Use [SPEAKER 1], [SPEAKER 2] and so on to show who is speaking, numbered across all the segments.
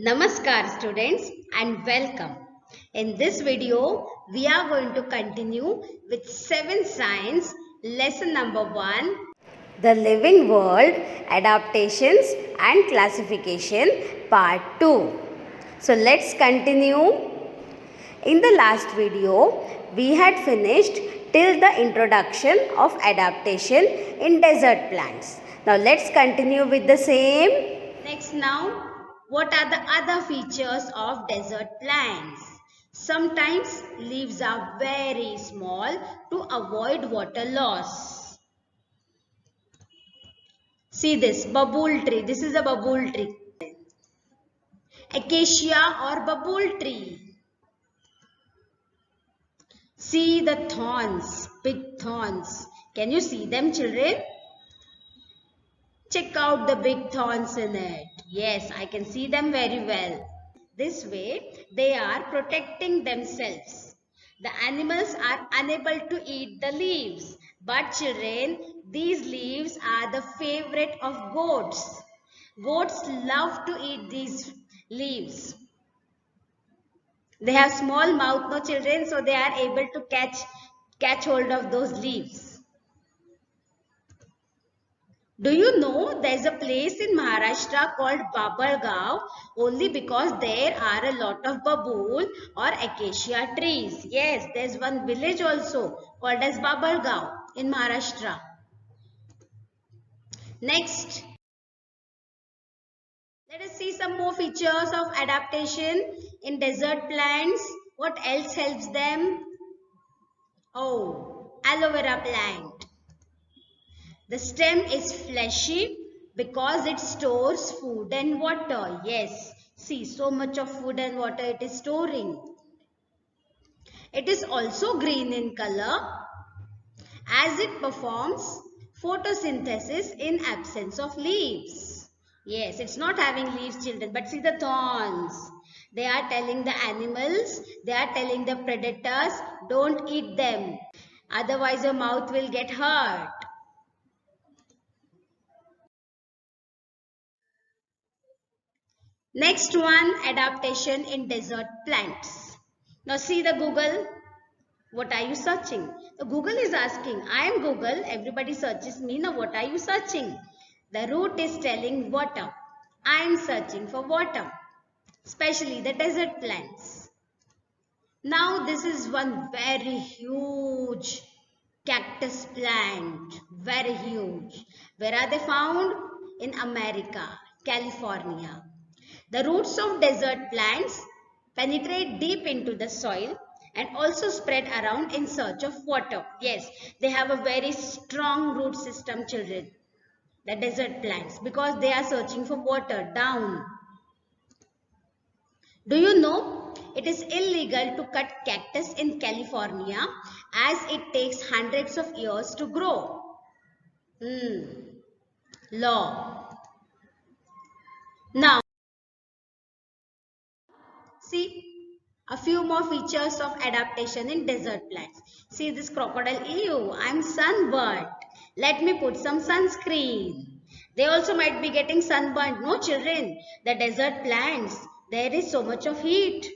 [SPEAKER 1] Namaskar students and welcome. In this video, we are going to continue with 7 Science lesson number 1, The Living World, Adaptations and Classification part 2. So let's continue. In the last video, we had finished till the introduction of adaptation in desert plants. Now let's continue with the same. Next now, what are the other features of desert plants? Sometimes leaves are very small to avoid water loss. See this babool tree. This is a babool tree. Acacia or babool tree. See the thorns, big thorns. Can you see them, children? Check out the big thorns in it. Yes, I can see them very well. This way, they are protecting themselves. The animals are unable to eat the leaves. But children, these leaves are the favorite of goats. Goats love to eat these leaves. They have small mouth, no children, so they are able to catch hold of those leaves. Do you know there is a place in Maharashtra called Babalgaon only because there are a lot of babool or acacia trees. Yes, there is one village also called as Babalgaon in Maharashtra. Next, let us see some more features of adaptation in desert plants. What else helps them? Oh, aloe vera plant. The stem is fleshy because it stores food and water. Yes, see so much of food and water it is storing. It is also green in color as it performs photosynthesis in absence of leaves. Yes, it's not having leaves, children, but see the thorns. They are telling the animals, they are telling the predators, don't eat them. Otherwise your mouth will get hurt. Next one, adaptation in desert plants. Now see the Google. What are you searching? The Google is asking, I am Google. Everybody searches me. Now what are you searching? The root is telling water. I am searching for water, especially the desert plants. Now this is one very huge cactus plant. Very huge. Where are they found? In America, California. The roots of desert plants penetrate deep into the soil and also spread around in search of water. Yes, they have a very strong root system, children, the desert plants, because they are searching for water down. Do you know it is illegal to cut cactus in California as it takes hundreds of years to grow? Law. Now, see a few more features of adaptation in desert plants. See this crocodile. Ew, I'm sunburned. Let me put some sunscreen. They also might be getting sunburned. No children, the desert plants, there is so much of heat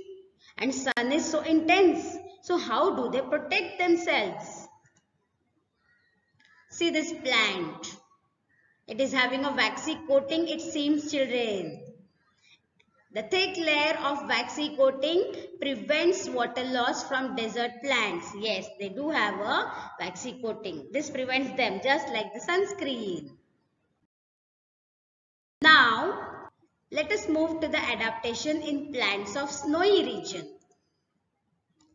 [SPEAKER 1] and sun is so intense. So how do they protect themselves? See this plant. It is having a waxy coating, it seems, children. The thick layer of waxy coating prevents water loss from desert plants. Yes, they do have a waxy coating. This prevents them just like the sunscreen. Now, let us move to the adaptation in plants of snowy region.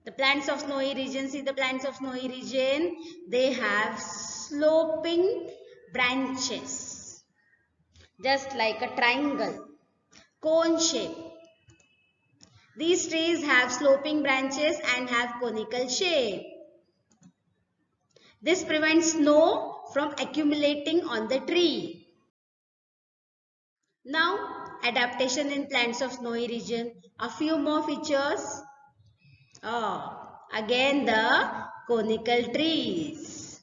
[SPEAKER 1] The plants of snowy region, see the plants of snowy region, they have sloping branches, just like a triangle. Cone shape. These trees have sloping branches and have conical shape. This prevents snow from accumulating on the tree. Now, adaptation in plants of snowy region. A few more features. Again the conical trees.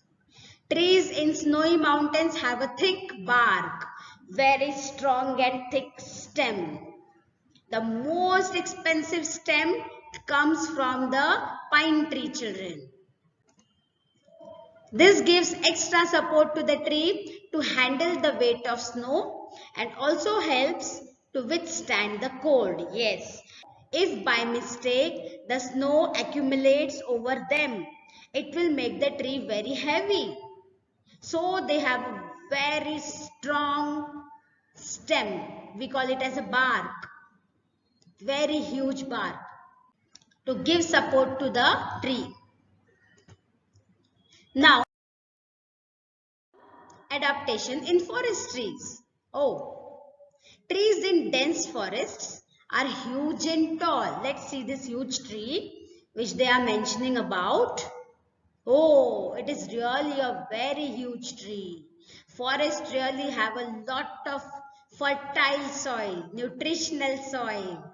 [SPEAKER 1] Trees in snowy mountains have a thick bark, very strong and thick stem. The most expensive stem comes from the pine tree, children. This gives extra support to the tree to handle the weight of snow and also helps to withstand the cold. Yes, if by mistake the snow accumulates over them, it will make the tree very heavy. So they have a very strong stem. We call it as a bark, very huge bark to give support to the tree. Now, adaptation in forest trees. Oh, trees in dense forests are huge and tall. Let's see this huge tree which they are mentioning about. Oh, it is really a very huge tree. Forests really have a lot of fertile soil, nutritional soil,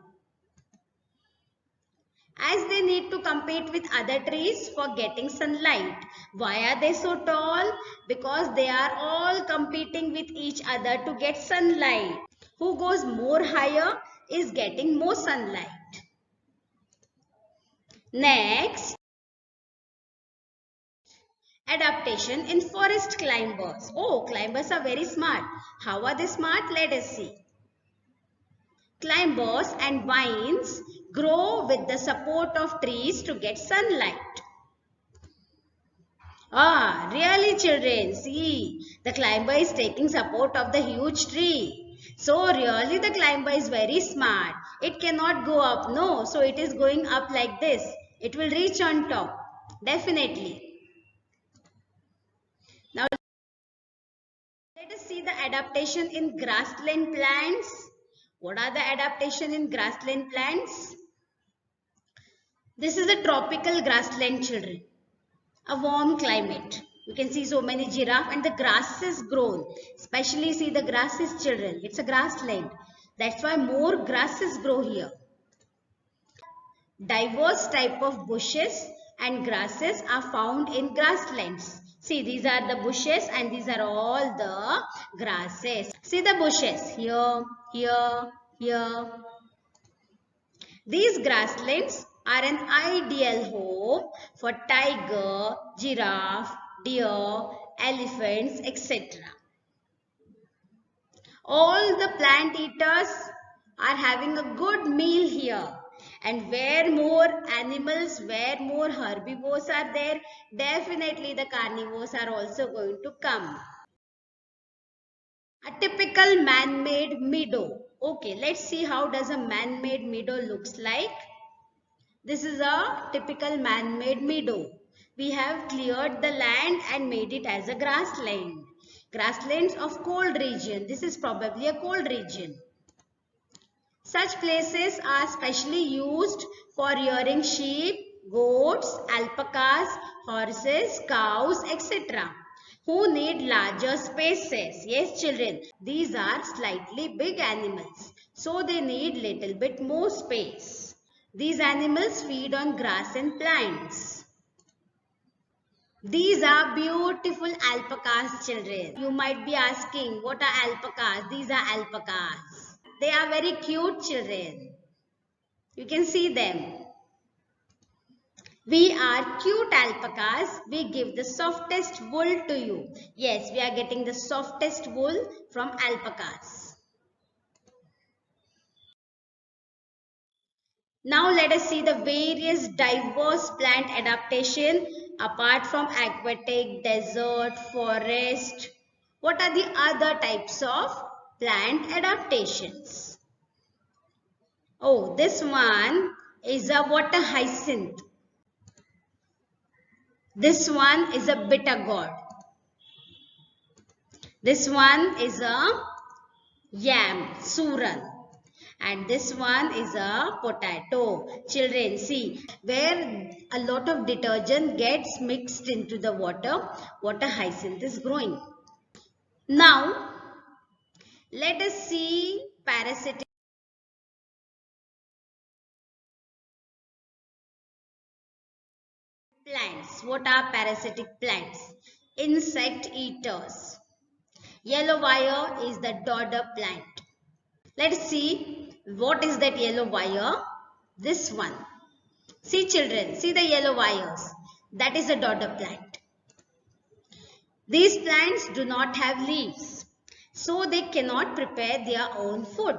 [SPEAKER 1] as they need to compete with other trees for getting sunlight. Why are they so tall? Because they are all competing with each other to get sunlight. Who goes more higher is getting more sunlight. Next, adaptation in forest climbers. Oh, climbers are very smart. How are they smart? Let us see. Climbers and vines grow with the support of trees to get sunlight. Ah, really children, see, the climber is taking support of the huge tree. So really the climber is very smart. It cannot go up, no, so it is going up like this. It will reach on top, definitely. Now let us see the adaptation in grassland plants. What are the adaptation in grassland plants? This is a tropical grassland, children. A warm climate. You can see so many giraffe and the grass is grown. Especially see the grasses, children. It's a grassland. That's why more grasses grow here. Diverse type of bushes and grasses are found in grasslands. See, these are the bushes and these are all the grasses. See the bushes here, here, here. These grasslands are an ideal home for tiger, giraffe, deer, elephants, etc. All the plant eaters are having a good meal here. And where more animals, where more herbivores are there, definitely the carnivores are also going to come. A typical man-made meadow. Okay, let's see how does a man-made meadow looks like. This is a typical man-made meadow. We have cleared the land and made it as a grassland. Grasslands of cold region. This is probably a cold region. Such places are specially used for rearing sheep, goats, alpacas, horses, cows, etc. who need larger spaces. Yes, children, these are slightly big animals, so they need little bit more space. These animals feed on grass and plants. These are beautiful alpacas, children. You might be asking, what are alpacas? These are alpacas. They are very cute, children. You can see them. We are cute alpacas. We give the softest wool to you. Yes, we are getting the softest wool from alpacas. Now let us see the various diverse plant adaptation apart from aquatic, desert, forest. What are the other types of plant adaptations? Oh, this one is a water hyacinth. This one is a bitter gourd. This one is a yam, suran. And this one is a potato. Children, see, where a lot of detergent gets mixed into the water, water hyacinth is growing. Now, let us see parasitic plants. What are parasitic plants? Insect eaters. Yellow wire is the dodder plant. Let's see What is that yellow wire? This one. See children, see the yellow wires. That is a dodder plant. These plants do not have leaves, so they cannot prepare their own food.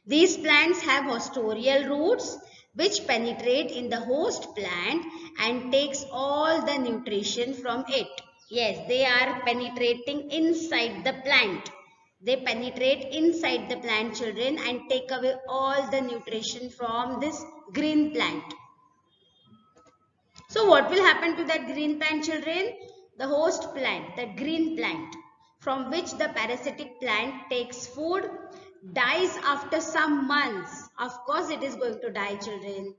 [SPEAKER 1] These plants have hostorial roots which penetrate in the host plant and takes all the nutrition from it. Yes, they are penetrating inside the plant. They penetrate inside the plant, children, and take away all the nutrition from this green plant. So what will happen to that green plant, children? The host plant, the green plant, from which the parasitic plant takes food, dies after some months. Of course, it is going to die, children.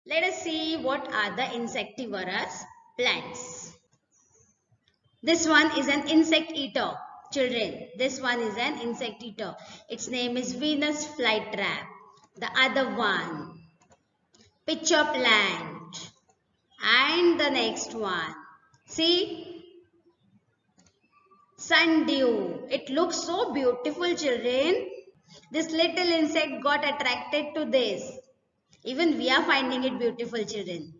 [SPEAKER 1] Let us see what are the insectivorous plants. This one is an insect eater, children. This one is an insect eater. Its name is Venus flytrap. The other one, pitcher plant. And the next one, see, sundew. It looks so beautiful, children. This little insect got attracted to this. Even we are finding it beautiful, children.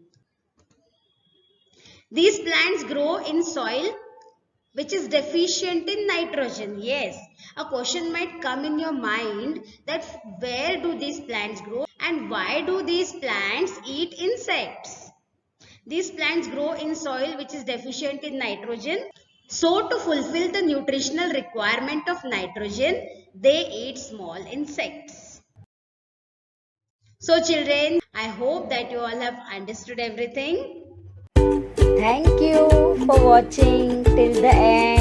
[SPEAKER 1] These plants grow in soil which is deficient in nitrogen. Yes, a question might come in your mind that where do these plants grow and why do these plants eat insects? These plants grow in soil which is deficient in nitrogen. So to fulfill the nutritional requirement of nitrogen, they eat small insects. So children, I hope that you all have understood everything.
[SPEAKER 2] Thank you for watching till the end.